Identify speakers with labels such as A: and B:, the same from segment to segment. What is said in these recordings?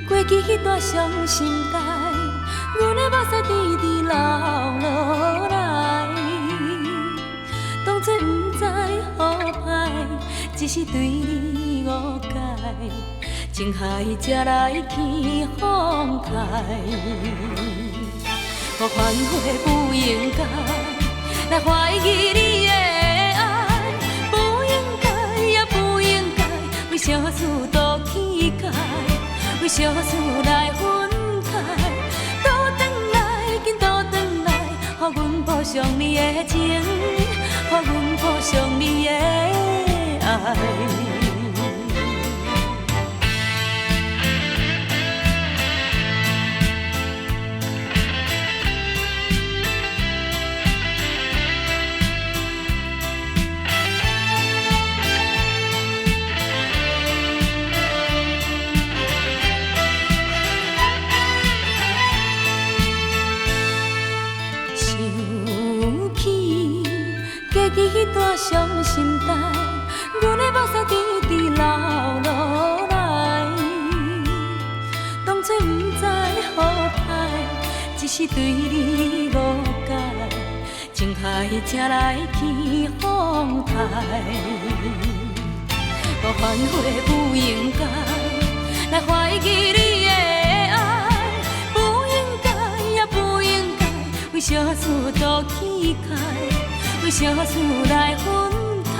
A: 过去迄段伤心事，阮的目屎直直流落来。当作不知好歹，只是对你误解，情海才来去风台。我反悔不应该来怀疑你的爱，不应该也不应该为小事多起解，为小事来分开。倒转来，紧倒转来，予阮补偿你的情，予阮补偿你的爱。过去迄段伤心事，阮的目屎直直流落来。当作不知好歹，只是对你误解，情海才来去风台。我反悔不应该来怀疑你的爱，不应该也不应该为小事多起解。为小事来分开，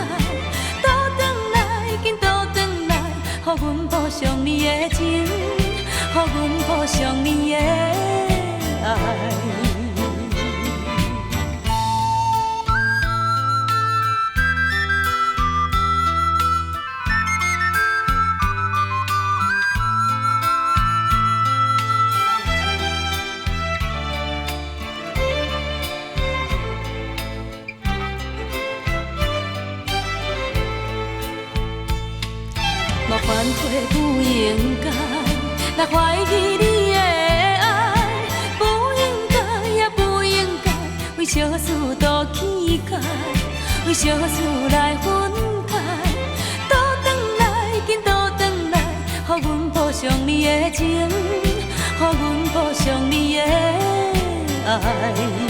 A: 倒转来，紧倒转来，予阮补偿你的情，予阮补偿你的爱。我反悔不应该来怀疑你的爱，不应该也不应该为小事多起解，为小事来分开。倒转来，紧倒转来，予阮补偿你的情，予阮补偿你的爱。